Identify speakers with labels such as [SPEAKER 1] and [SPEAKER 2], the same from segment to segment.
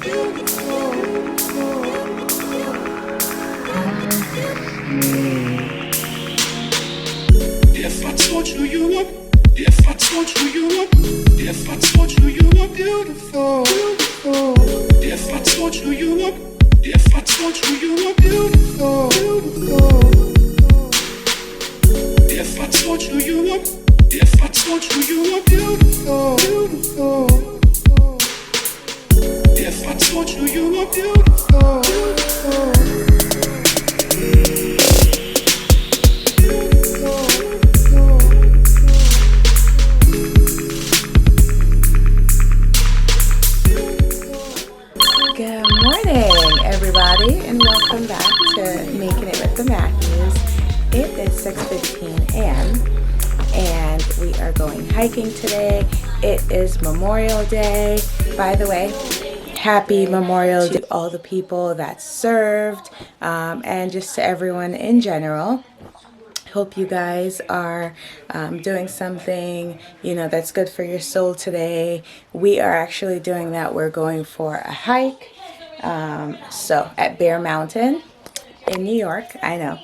[SPEAKER 1] If I told you you were, if I told you you were, if I told you you were beautiful, beautiful. If I told you you were, if I told you you were beautiful, beautiful. If I told you you were, if I told you you were beautiful, beautiful. If I told you you were beautiful, beautiful.
[SPEAKER 2] Good morning, everybody, and welcome back to Making It with the Matthews. It is 6:15 a.m. and we are going hiking today. It is Memorial Day. By the way, happy Memorial Day to all the people that served and just to everyone in general. Hope you guys are doing something, that's good for your soul today. We are actually doing that. We're going for a hike. So at Bear Mountain in New York. I know.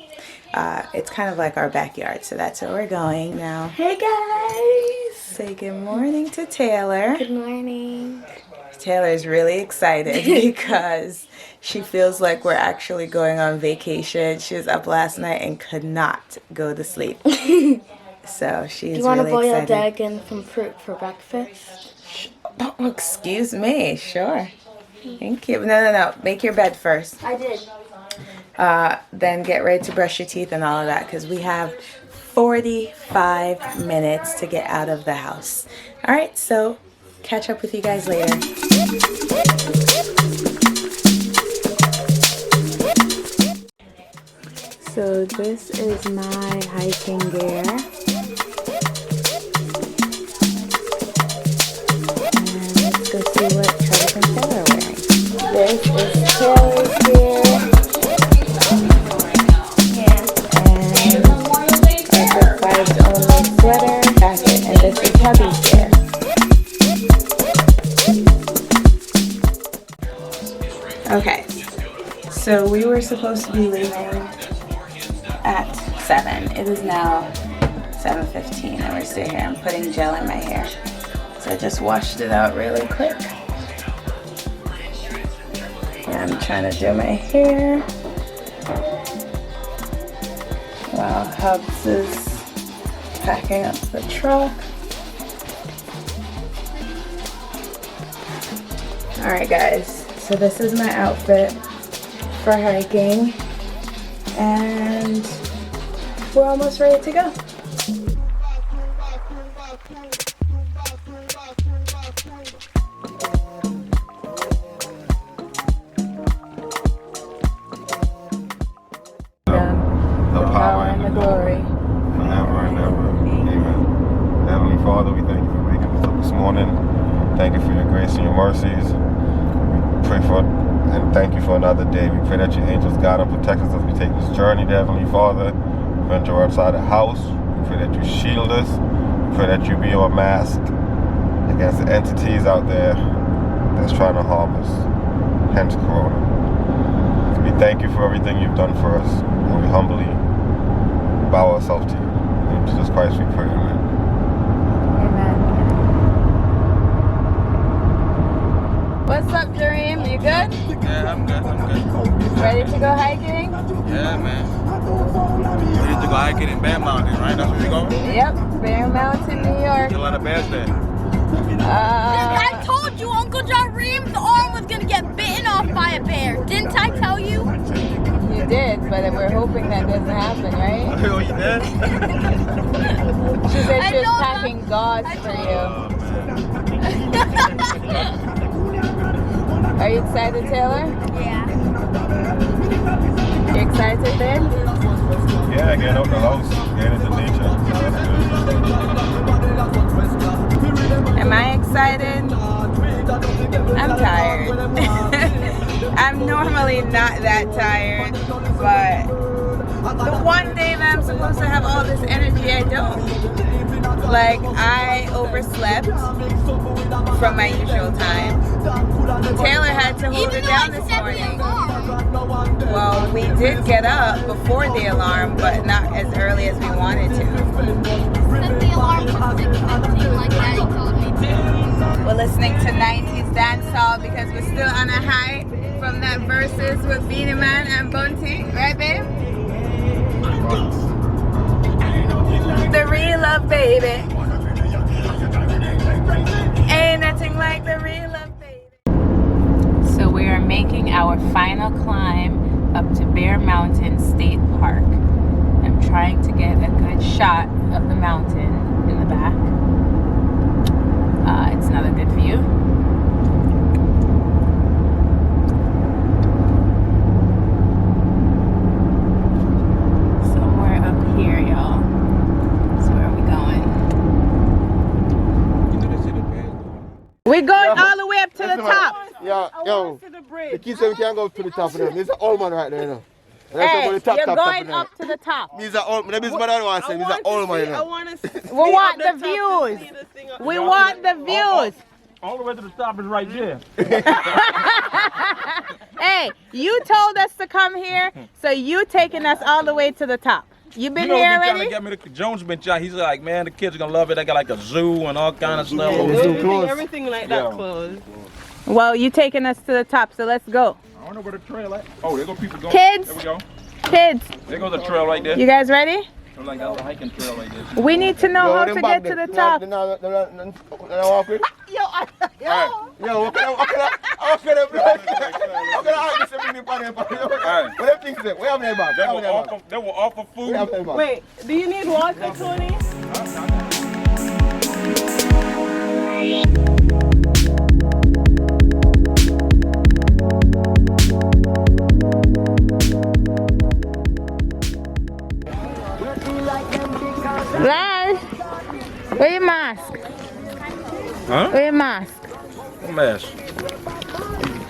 [SPEAKER 2] It's kind of like our backyard, so that's where we're going now. Hey guys! Say good morning to Taylor.
[SPEAKER 3] Good morning.
[SPEAKER 2] Taylor's really excited because she feels like we're actually going on vacation. She was up last night and could not go to sleep. So she's really excited.
[SPEAKER 3] Do you want to boil a egg and some fruit for breakfast?
[SPEAKER 2] Oh, excuse me. Sure. Thank you. No. Make your bed first.
[SPEAKER 3] I did.
[SPEAKER 2] Then get ready to brush your teeth and all of that because we have 45 minutes to get out of the house. All right, so catch up with you guys later. So this is my hiking gear. And let's go see what Travis and Taylor are wearing. This is Taylor's gear. And our Vibes Only sweater, jacket, and this is hubby's gear. Okay, so we were supposed to be leaving at 7. It is now 7:15 and we're still here. I'm putting gel in my hair. So I just washed it out really quick. And I'm trying to do my hair while Hubs is packing up the truck. Alright guys, so this is my outfit for hiking and we're almost ready to go.
[SPEAKER 4] The power and the glory forever and ever. Amen. Heavenly Father, we thank you for waking us up this morning. Thank you for your grace and your mercies. We pray for and thank you for another day. We pray that your angels guide and protect us as we take this journey, Heavenly Father. Venture outside the house. We pray that you shield us. We pray that you be our mask against the entities out there that's trying to harm us. Hence Corona. We thank you for everything you've done for us. And we humbly bow ourselves to you. In Jesus Christ we pray, amen.
[SPEAKER 2] What's up, Dream? You good?
[SPEAKER 5] Yeah, I'm good.
[SPEAKER 2] Ready to go hiking?
[SPEAKER 5] Yeah, man. Ready to go hiking in Bear Mountain, right? That's where we're going?
[SPEAKER 2] Yep, Bear Mountain, New York.
[SPEAKER 5] Get a lot of bears there.
[SPEAKER 6] I told you Uncle John Ream's arm was gonna get bitten off by a bear. Didn't I tell you?
[SPEAKER 2] You did, but we're hoping that doesn't happen, right?
[SPEAKER 5] Oh, you did?
[SPEAKER 2] She said she was
[SPEAKER 6] know
[SPEAKER 2] packing gauze for you. Are you excited, Taylor?
[SPEAKER 6] Yeah.
[SPEAKER 2] You excited, Ben?
[SPEAKER 4] Yeah, getting out the house, getting into nature.
[SPEAKER 2] Am I excited? I'm tired. I'm normally not that tired, but the one day that I'm supposed to have all this energy, I don't. Like, I overslept from my usual time. Taylor had to hold down this morning. Well, we did get up before the alarm, but not as early as we wanted to.
[SPEAKER 6] Set the alarm for 6:15 like Daddy told me to.
[SPEAKER 2] We're listening to 90s dancehall because we're still on a high from that Versus with Beenie Man and Bunty. Right, babe? The real love, baby. Ain't nothing like the real love, baby. So we are making our final climb up to Bear Mountain State Park. I'm trying to get a good shot of the mountain in the back. It's not a good view. Somewhere up here, y'all. So where are we going? We're going all the way up to the top.
[SPEAKER 4] Yeah, yo, the kids say we can't go to the top of them. There's an old man right there, you know.
[SPEAKER 2] Hey, you're going up to the top.
[SPEAKER 4] He's an old man. He's an old man.
[SPEAKER 2] We want the views. We want the views.
[SPEAKER 5] All the way to the top is right there.
[SPEAKER 2] Hey, you told us to come here, so you taking us all the way to the top. You been here
[SPEAKER 5] trying
[SPEAKER 2] already?
[SPEAKER 5] to get me Jones been trying. He's like, man, the kids are gonna love it. They got like a zoo and all kind of stuff.
[SPEAKER 7] Everything like that closed.
[SPEAKER 2] Well, you taking us to the top, so let's go.
[SPEAKER 5] I don't know where the trail at. Oh, there go people going.
[SPEAKER 2] Kids.
[SPEAKER 5] There we go.
[SPEAKER 2] Kids,
[SPEAKER 5] There goes the trail right there.
[SPEAKER 2] you guys ready?
[SPEAKER 5] Like a hiking trail like this.
[SPEAKER 2] We need to know how to get to the top.
[SPEAKER 4] Yo,
[SPEAKER 5] They were offer food.
[SPEAKER 7] Wait, do you need water, Tony?
[SPEAKER 2] Laz, where your mask?
[SPEAKER 5] Huh?
[SPEAKER 2] Where your mask?
[SPEAKER 5] What mess?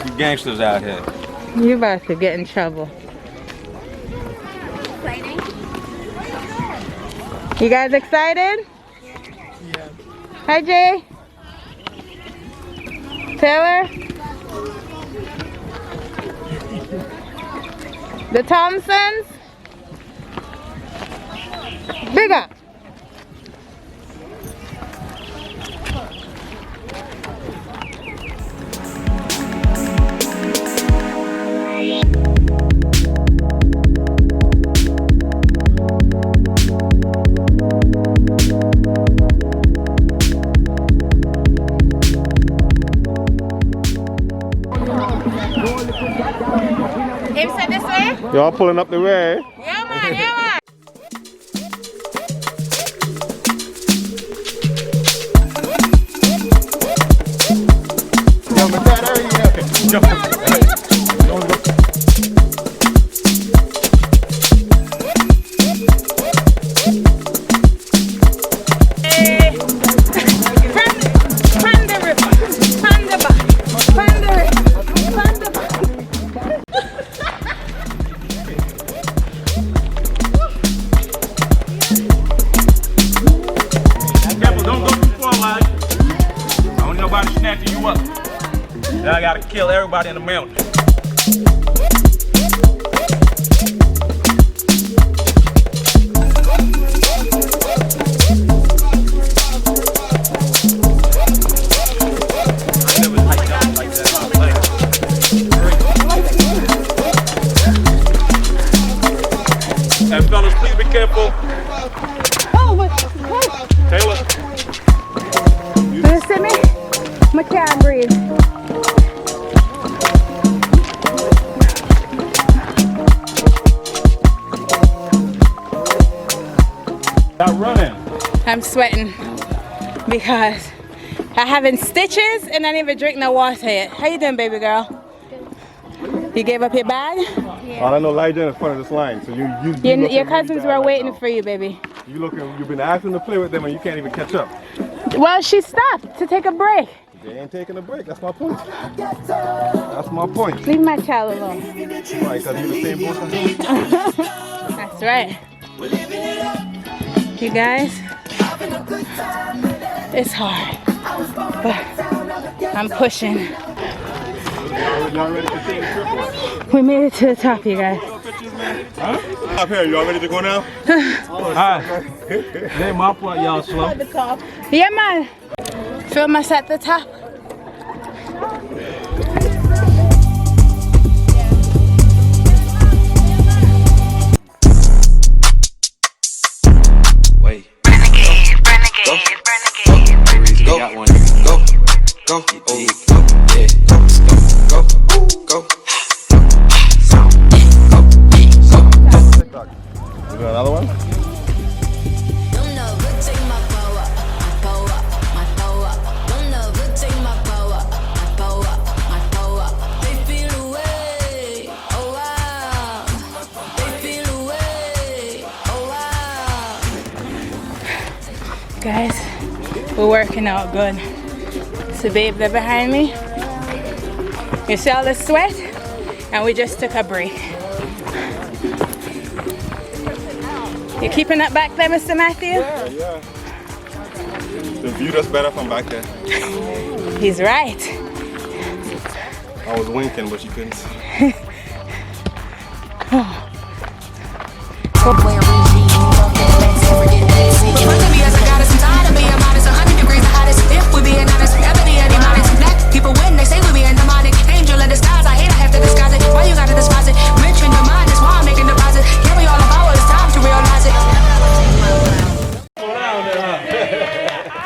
[SPEAKER 5] You gangsters out here.
[SPEAKER 2] You about to get in trouble. You guys excited? Yeah. Hi, Jay. Taylor. The Thompsons. Big up. Him said this way?
[SPEAKER 4] Y'all pulling up the way.
[SPEAKER 2] Yeah, man, yeah, man.
[SPEAKER 5] Snatching you up. Now I gotta kill everybody in the mountain. And fellas, please be careful. Taylor.
[SPEAKER 2] You see me? I can't breathe.
[SPEAKER 5] Stop running.
[SPEAKER 2] I'm sweating because I having stitches and I didn't even drink no water yet. How you doing, baby girl? You gave up your bag?
[SPEAKER 4] Yeah. I know Elijah in front of this line, so
[SPEAKER 2] your cousins were waiting for you, baby.
[SPEAKER 4] You've been asking to play with them and you can't even catch up.
[SPEAKER 2] Well, she stopped to take a break.
[SPEAKER 4] They ain't taking a break. That's my point. That's my point.
[SPEAKER 2] Leave my child alone.
[SPEAKER 4] Why? Because you're the same boat as me?
[SPEAKER 2] That's right. You guys, it's hard, but I'm pushing.
[SPEAKER 4] Y'all ready to take a trip?
[SPEAKER 2] We made it to the top, you guys.
[SPEAKER 4] Up here, y'all ready to go now?
[SPEAKER 5] Alright. Hey, my fault, y'all slow.
[SPEAKER 2] Yeah, man. Film us at the top.
[SPEAKER 8] Wait. Go. Got one. Go. Go. Oh, yeah. Go. Go.
[SPEAKER 4] You do another one?
[SPEAKER 2] Guys, we're working out good. So babe, they're behind me. You see all the sweat? And we just took a break. You keeping that back there, Mr. Matthew?
[SPEAKER 4] Yeah. The view that's better from back there.
[SPEAKER 2] He's right.
[SPEAKER 4] I was winking, but you couldn't see.
[SPEAKER 9] People when they say we be in demonic angel in disguise, I hate I have to disguise it. Why you gotta despise it? Rich in your mind is why I'm making deposit. Give me all the power, it's time to realize it.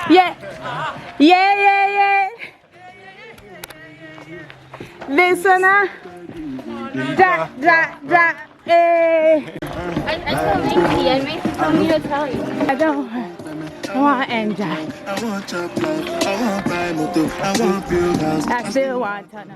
[SPEAKER 2] Yeah. Yeah. Listen, da, eh.
[SPEAKER 6] I made to tell you.
[SPEAKER 2] I don't want to enjoy.
[SPEAKER 1] I want chop life, I want buy motor, I want build house.
[SPEAKER 2] I still want to know.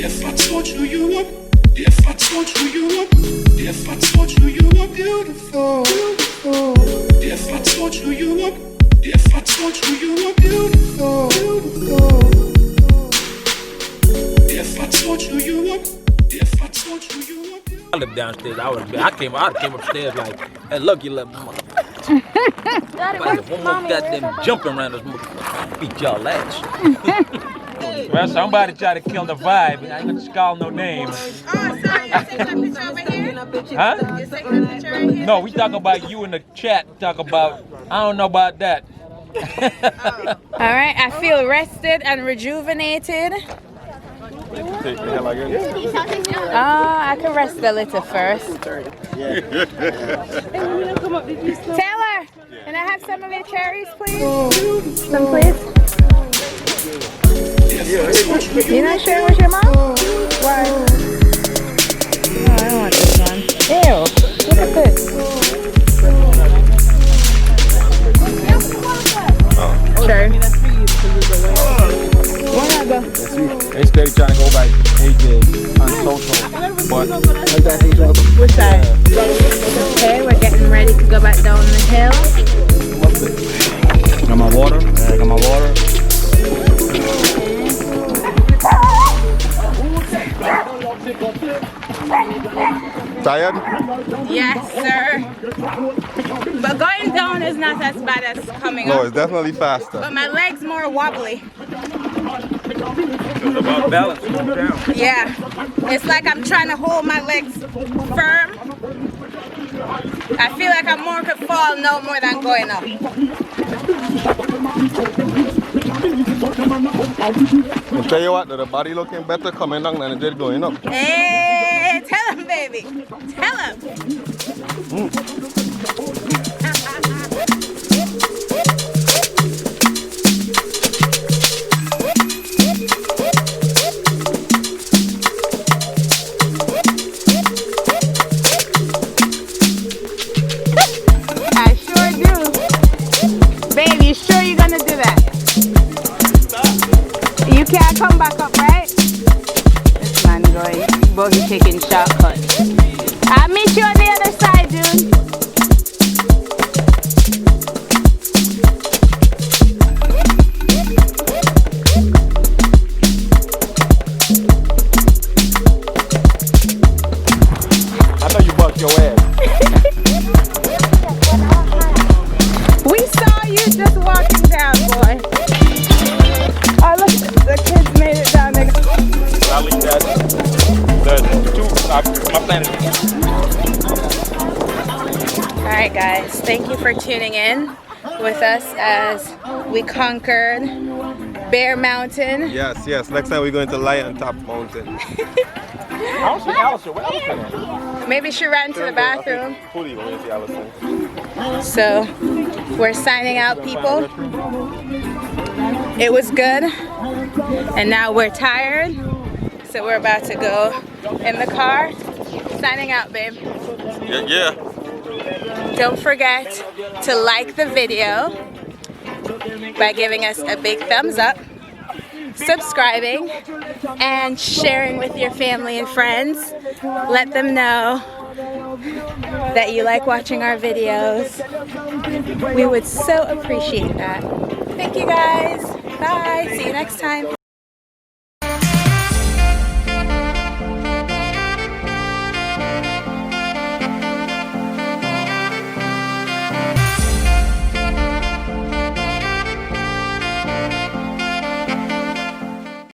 [SPEAKER 1] If I told you you were, if I told you you were, if I told you you were beautiful, if I told you you were, if I told you you were beautiful, if I told you you were, if I told you you were beautiful.
[SPEAKER 5] I lived downstairs. I came upstairs like, hey, look, you little mother. One more goddamn jumping around this motherfucker. Beat y'all ass. Well, somebody tried to kill the vibe. I ain't gonna call no names. Huh? No, we talking about you in the chat. Talk about, I don't know about that.
[SPEAKER 2] All right, I feel rested and rejuvenated.
[SPEAKER 4] Take the hell like this.
[SPEAKER 2] I can rest a little first. Taylor, can I have some of your cherries, please? Some, please. You're not sharing with your mom? Why? Oh, I don't want this one. Ew, look at this. Sure. Why not go?
[SPEAKER 5] They steady trying to go by AJ on social, but
[SPEAKER 2] Which side? Okay, we're getting ready to go back down the hill.
[SPEAKER 5] got my water. Got my water.
[SPEAKER 4] Tired?
[SPEAKER 2] Yes, sir. But going down is not as bad as coming
[SPEAKER 4] No,
[SPEAKER 2] up.
[SPEAKER 4] it's definitely faster.
[SPEAKER 2] But my legs more wobbly.
[SPEAKER 5] It's about balance. Down.
[SPEAKER 2] Yeah. It's like I'm trying to hold my legs firm. I feel like I more could fall no more than going up.
[SPEAKER 4] I tell you what, the body looking better coming down than it did going up.
[SPEAKER 2] Hey, tell him, baby. Tell him. I sure do. Babe, you sure you're gonna do that? You can't come back up, right? This man going, but he's taking shortcuts. I'll meet you on the other side, dude. Thank you for tuning in with us as we conquered Bear Mountain.
[SPEAKER 4] Yes, yes. Next time we're going to Lion Top Mountain.
[SPEAKER 2] Maybe she ran to the bathroom.
[SPEAKER 4] Fully when you see Allison.
[SPEAKER 2] So we're signing out, people. It was good, and now we're tired, so we're about to go in the car. Signing out, babe.
[SPEAKER 4] Yeah.
[SPEAKER 2] Don't forget to like the video by giving us a big thumbs up, subscribing, and sharing with your family and friends. Let them know that you like watching our videos. We would so appreciate that. Thank you guys. Bye. See you next time.